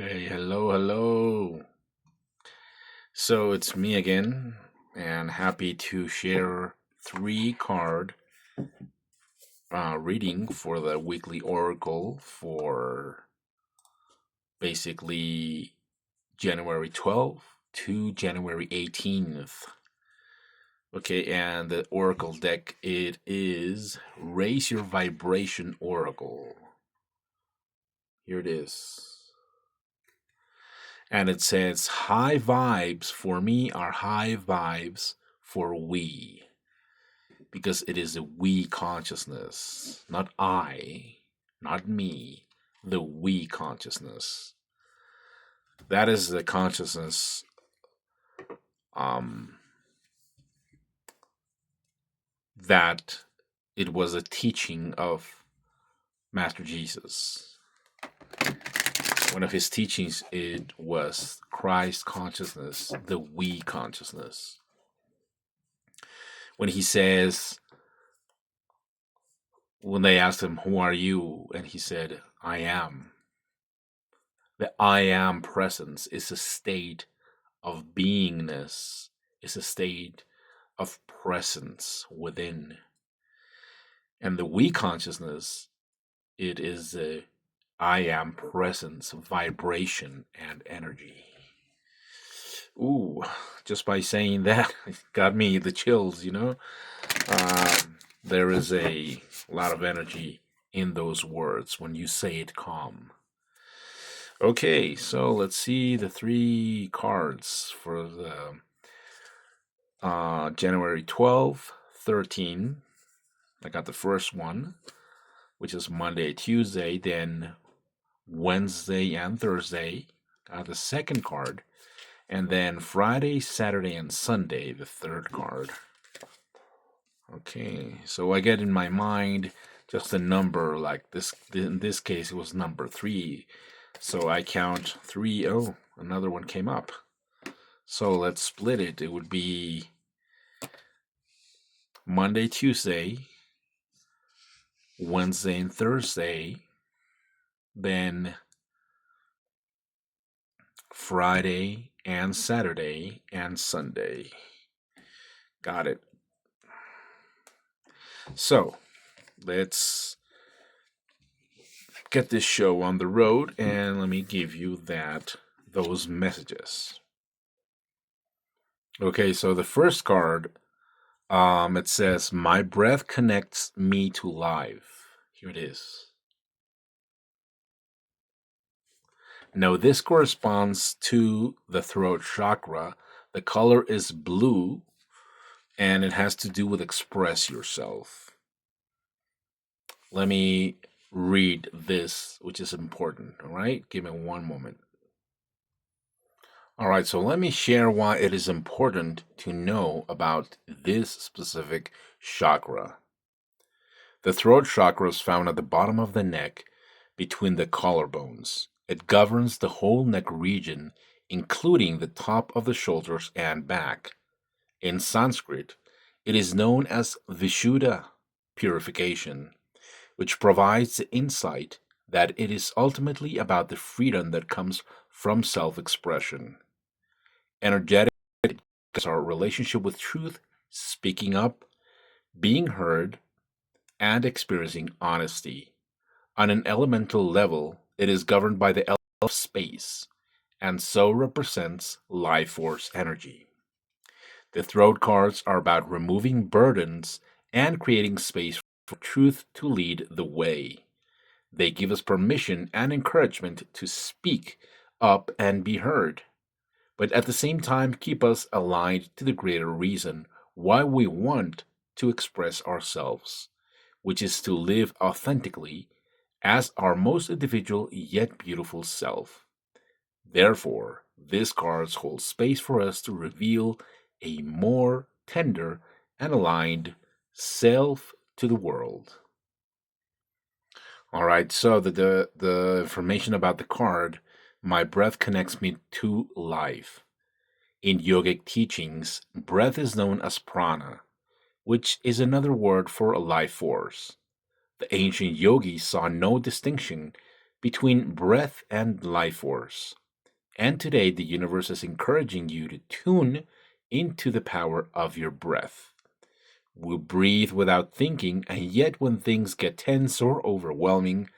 Hey, hello, hello. So it's me again, and happy to share three card reading for the weekly oracle for basically January 12th to January 18th. Okay, and the oracle deck it is Raise Your Vibration Oracle. Here it is. And it says high vibes for me are high vibes for we. Because it is a we consciousness, not I, not me, the we consciousness. That is the consciousness um, that it was a teaching of Master Jesus. One of his teachings it was Christ consciousness, the we consciousness. When he says, when they asked him, "Who are you?" and he said, "I am." The I am presence is a state of beingness, is a state of presence within. And the we consciousness, it is a I am presence, vibration, and energy. Ooh, just by saying that, it got me the chills. There is a lot of energy in those words when you say it calm. Okay, so let's see the three cards for the January 12th, 13. I got the first one, which is Monday, Tuesday, then Wednesday and Thursday. Got the second card, and then Friday, Saturday, and Sunday, the third card. Okay, so I get in my mind just a number like this. In this case, it was number 3. So I count 3. Oh, another one came up. So let's split it. It would be Monday, Tuesday, Wednesday, and Thursday, then Friday and Saturday and Sunday. Got it. So let's get this show on the road and let me give you those messages. Okay, so the first card, it says, "My breath connects me to life." Here it is. Now, this corresponds to the throat chakra. The color is blue, and it has to do with express yourself. Let me read this, which is important. All right, give me one moment. All right, so let me share why it is important to know about this specific chakra. The throat chakra is found at the bottom of the neck between the collarbones. It governs the whole neck region, including the top of the shoulders and back. In Sanskrit, it is known as Vishuddha, purification, which provides the insight that it is ultimately about the freedom that comes from self-expression. Energetic is our relationship with truth, speaking up, being heard, and experiencing honesty. On an elemental level, it is governed by the element of space, and so represents life force energy. The throat cards are about removing burdens and creating space for truth to lead the way. They give us permission and encouragement to speak up and be heard, but at the same time keep us aligned to the greater reason why we want to express ourselves, which is to live authentically as our most individual yet beautiful self. Therefore, these cards hold space for us to reveal a more tender and aligned self to the world. All right, so the information about the card, my breath connects me to life. In yogic teachings, breath is known as prana, which is another word for a life force. The ancient yogis saw no distinction between breath and life force. And today, the universe is encouraging you to tune into the power of your breath. We breathe without thinking, and yet when things get tense or overwhelming,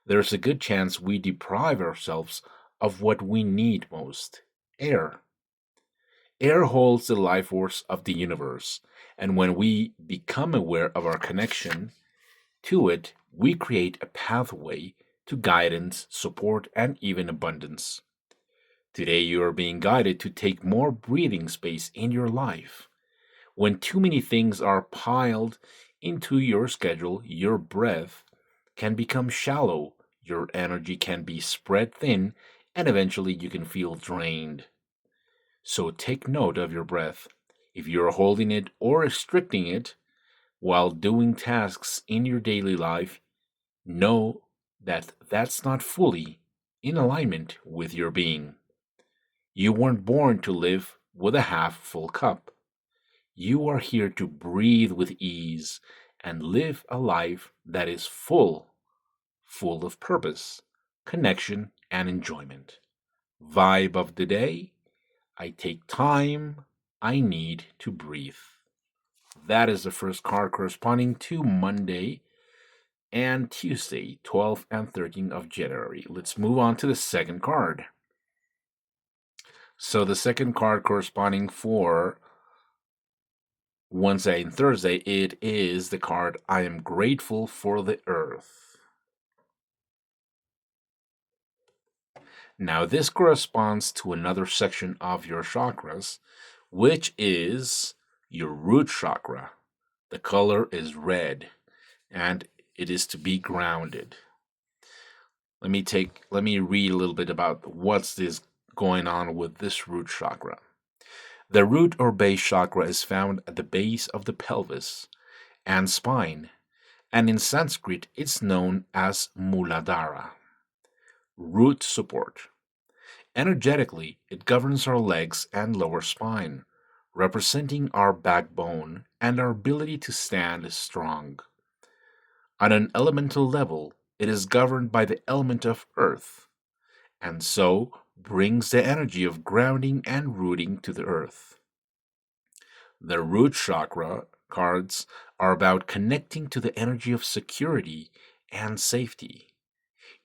there's a good chance we deprive ourselves of what we need most: air. Air holds the life force of the universe, and when we become aware of our connection to it, we create a pathway to guidance, support, and even abundance. Today, you are being guided to take more breathing space in your life. When too many things are piled into your schedule, your breath can become shallow, your energy can be spread thin, and eventually you can feel drained. So take note of your breath. If you're holding it or restricting it while doing tasks in your daily life, know that that's not fully in alignment with your being. You weren't born to live with a half full cup. You are here to breathe with ease and live a life that is full of purpose, connection, and enjoyment. Vibe of the day: I take time I need to breathe. That is the first card corresponding to Monday and Tuesday, 12th and 13th of January. Let's move on to the second card. So the second card corresponding for Wednesday and Thursday, it is the card I am grateful for the earth. Now, this corresponds to another section of your chakras, which is your root chakra. The color is red, and it is to be grounded. Let me read a little bit about what's this going on with this root chakra. The root or base chakra is found at the base of the pelvis and spine, and in Sanskrit it's known as Muladhara. Root support. Energetically, it governs our legs and lower spine, representing our backbone and our ability to stand strong. On an elemental level, it is governed by the element of earth, and so brings the energy of grounding and rooting to the earth. The root chakra cards are about connecting to the energy of security and safety.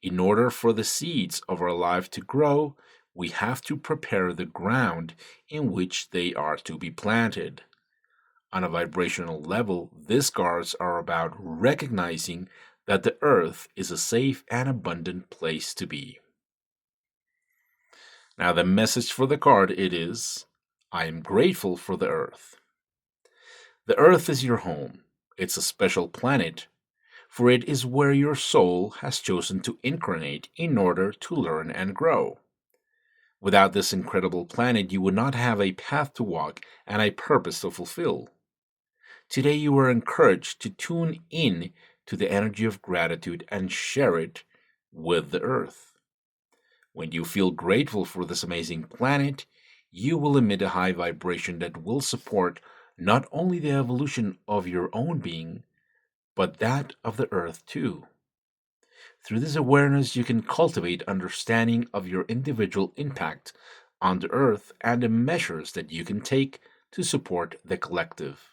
In order for the seeds of our life to grow, we have to prepare the ground in which they are to be planted. On a vibrational level, these cards are about recognizing that the earth is a safe and abundant place to be. Now, the message for the card it is, I am grateful for the earth. The earth is your home. It's a special planet, for it is where your soul has chosen to incarnate in order to learn and grow. Without this incredible planet, you would not have a path to walk and a purpose to fulfill. Today, you are encouraged to tune in to the energy of gratitude and share it with the earth. When you feel grateful for this amazing planet, you will emit a high vibration that will support not only the evolution of your own being, but that of the earth too. Through this awareness, you can cultivate understanding of your individual impact on the earth and the measures that you can take to support the collective.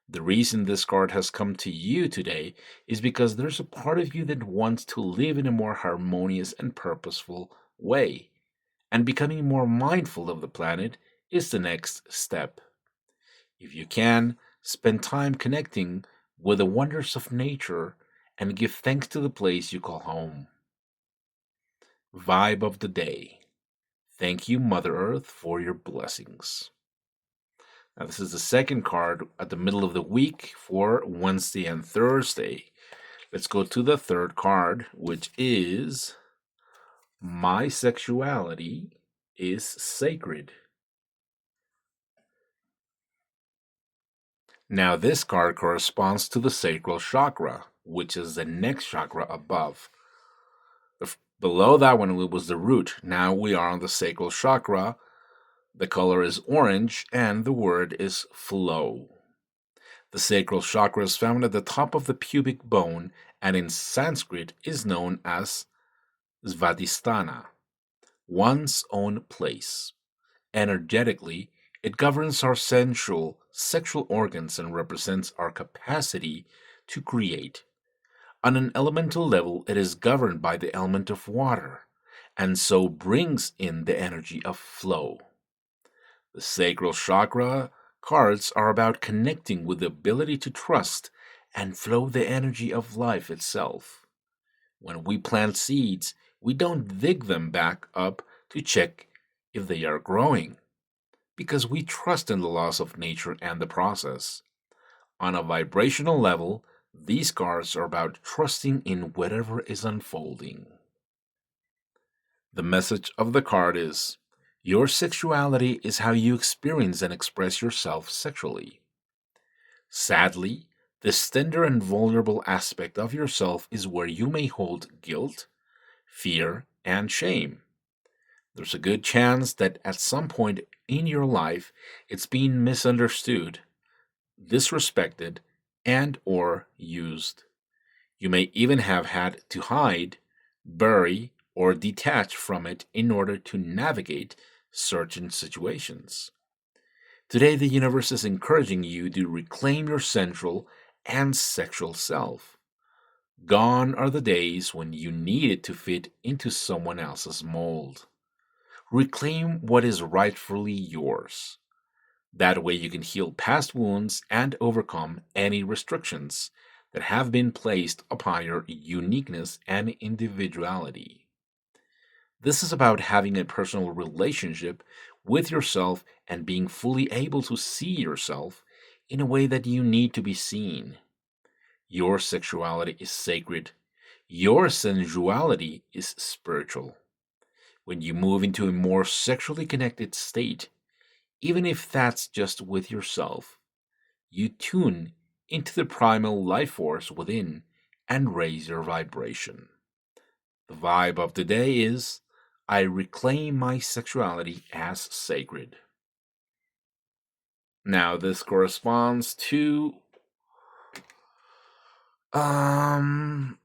The reason this card has come to you today is because there's a part of you that wants to live in a more harmonious and purposeful way, and becoming more mindful of the planet is the next step. If you can, spend time connecting with the wonders of nature and give thanks to the place you call home. Vibe of the day. Thank you, Mother Earth, for your blessings. Now, this is the second card at the middle of the week for Wednesday and Thursday. Let's go to the third card, which is My Sexuality is Sacred. Now, this card corresponds to the sacral chakra, which is the next chakra above. Below that one was the root. Now we are on the sacral chakra. The color is orange, and the word is flow. The sacral chakra is found at the top of the pubic bone, and in Sanskrit is known as Svadhisthana, one's own place. Energetically, it governs our sensual sexual organs and represents our capacity to create. On an elemental level, it is governed by the element of water, and so brings in the energy of flow. The sacral chakra cards are about connecting with the ability to trust and flow the energy of life itself. When we plant seeds, we don't dig them back up to check if they are growing, because we trust in the laws of nature and the process. On a vibrational level, these cards are about trusting in whatever is unfolding. The message of the card is your sexuality is how you experience and express yourself sexually. Sadly, this tender and vulnerable aspect of yourself is where you may hold guilt, fear, and shame. There's a good chance that at some point in your life it's been misunderstood, disrespected, and or used. You may even have had to hide, bury, or detach from it in order to navigate certain situations. Today, the universe is encouraging you to reclaim your central and sexual self. Gone are the days when you needed to fit into someone else's mold. Reclaim what is rightfully yours. That way, you can heal past wounds and overcome any restrictions that have been placed upon your uniqueness and individuality. This is about having a personal relationship with yourself and being fully able to see yourself in a way that you need to be seen. Your sexuality is sacred. Your sensuality is spiritual. When you move into a more sexually connected state, even if that's just with yourself, you tune into the primal life force within and raise your vibration. The vibe of the day is I reclaim my sexuality as sacred. Now, this corresponds to um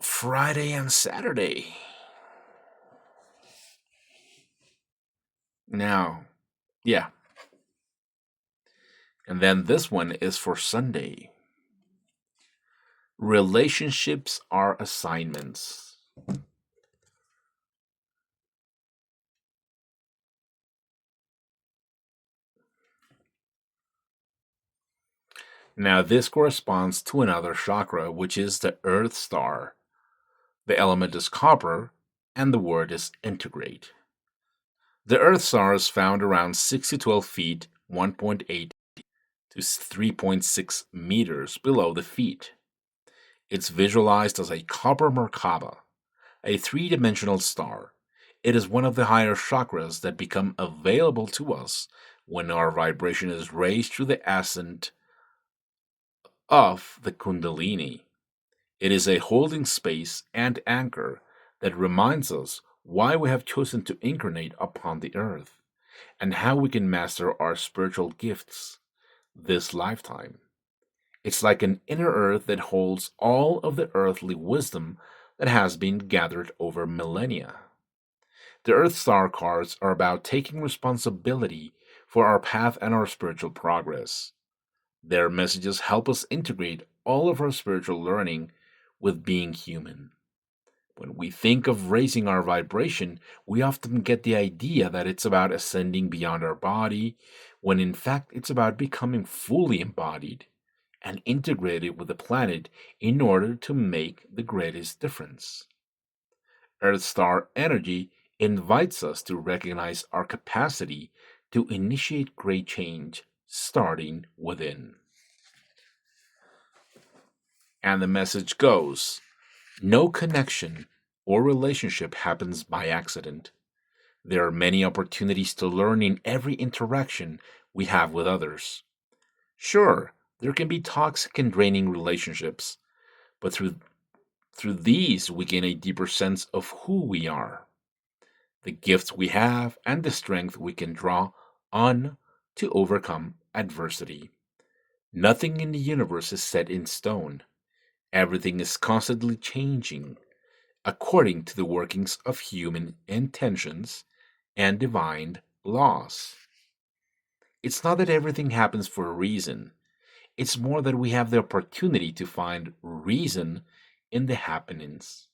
Friday and Saturday. Now, yeah. And then this one is for Sunday. Relationships are assignments. Now, this corresponds to another chakra, which is the Earth Star. The element is copper, and the word is integrate. The Earth Star is found around 6 to 12 feet, 1.8 to 3.6 meters below the feet. It's visualized as a copper Merkaba, a three-dimensional star. It is one of the higher chakras that become available to us when our vibration is raised through the ascent of the Kundalini. It is a holding space and anchor that reminds us why we have chosen to incarnate upon the earth and how we can master our spiritual gifts this lifetime. It's like an inner earth that holds all of the earthly wisdom that has been gathered over millennia. The Earth Star cards are about taking responsibility for our path and our spiritual progress. Their messages help us integrate all of our spiritual learning with being human. When we think of raising our vibration, we often get the idea that it's about ascending beyond our body, when in fact it's about becoming fully embodied and integrated with the planet in order to make the greatest difference. Earth Star energy invites us to recognize our capacity to initiate great change starting within. And the message goes no connection or relationship happens by accident. There are many opportunities to learn in every interaction we have with others. Sure, there can be toxic and draining relationships, but through these we gain a deeper sense of who we are, the gifts we have, and the strength we can draw on to overcome adversity. Nothing in the universe is set in stone. Everything is constantly changing, according to the workings of human intentions and divine laws. It's not that everything happens for a reason, it's more that we have the opportunity to find reason in the happenings.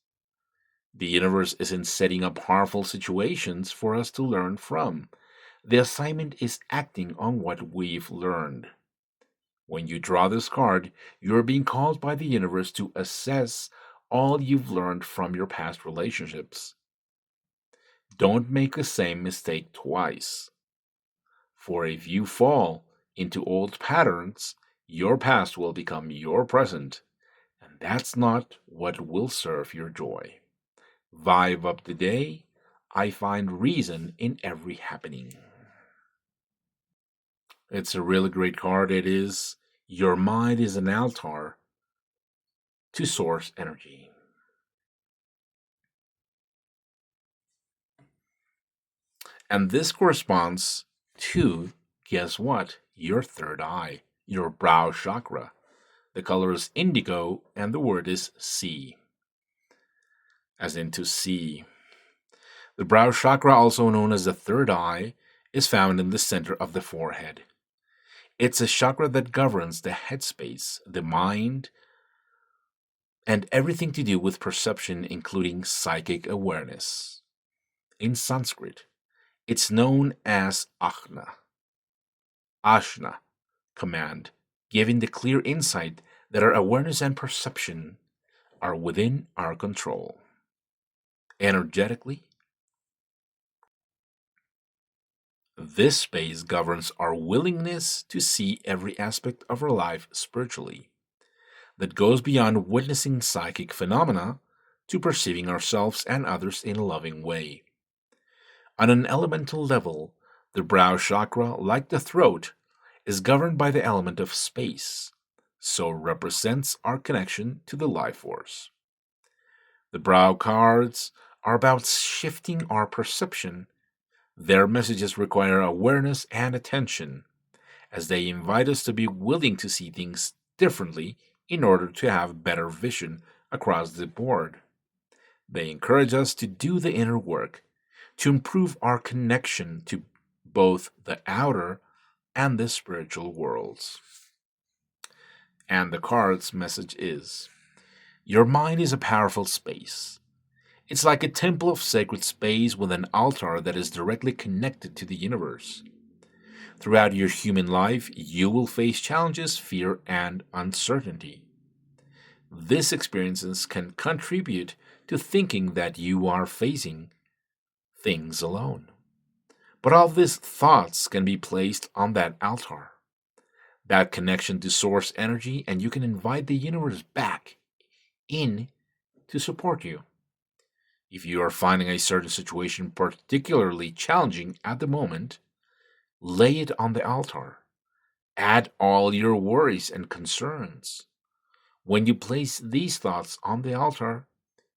The universe isn't setting up harmful situations for us to learn from. The assignment is acting on what we've learned. When you draw this card, you're being called by the universe to assess all you've learned from your past relationships. Don't make the same mistake twice. For if you fall into old patterns, your past will become your present, and that's not what will serve your joy. Vibe up the day. I find reason in every happening. It's a really great card. It is. Your mind is an altar to source energy. And this corresponds to, guess what? Your third eye, your brow chakra. The color is indigo, and the word is see, as in to see. The brow chakra, also known as the third eye, is found in the center of the forehead. It's a chakra that governs the headspace, the mind, and everything to do with perception, including psychic awareness. In Sanskrit, it's known as Ashna, command, giving the clear insight that our awareness and perception are within our control. Energetically, this space governs our willingness to see every aspect of our life spiritually, that goes beyond witnessing psychic phenomena to perceiving ourselves and others in a loving way. On an elemental level, the brow chakra, like the throat, is governed by the element of space, so represents our connection to the life force. The brow cards are about shifting our perception. Their messages require awareness and attention, as they invite us to be willing to see things differently in order to have better vision across the board. They encourage us to do the inner work, to improve our connection to both the outer and the spiritual worlds. And the card's message is: your mind is a powerful space. It's like a temple of sacred space with an altar that is directly connected to the universe. Throughout your human life, you will face challenges, fear, and uncertainty. These experiences can contribute to thinking that you are facing things alone. But all these thoughts can be placed on that altar, that connection to source energy, and you can invite the universe back in to support you. If you are finding a certain situation particularly challenging at the moment, lay it on the altar. Add all your worries and concerns. When you place these thoughts on the altar,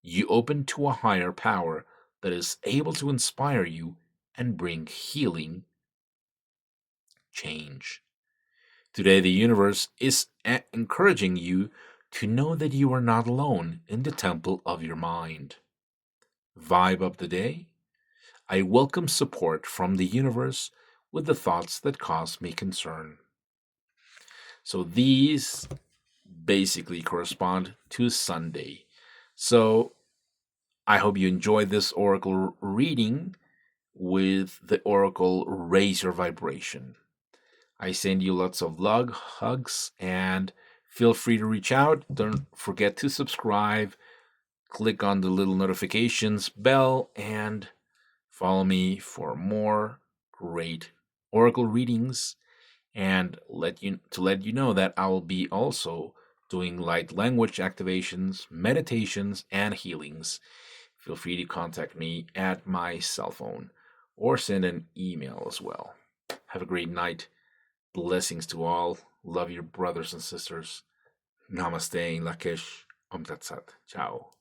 you open to a higher power that is able to inspire you and bring healing change. Today, the universe is encouraging you to know that you are not alone in the temple of your mind. Vibe up the day. I welcome support from the universe with the thoughts that cause me concern. So these basically correspond to Sunday. So I hope you enjoyed this oracle reading with the oracle Raise Your Vibration. I send you lots of love, hugs, and feel free to reach out. Don't forget to subscribe, click on the little notifications bell, and follow me for more great oracle readings. And let you know that I will be also doing light language activations, meditations, and healings. Feel free to contact me at my cell phone or send an email as well. Have a great night. Blessings to all. Love your brothers and sisters. Namaste, Lakesh. Om Tat Sat. Ciao.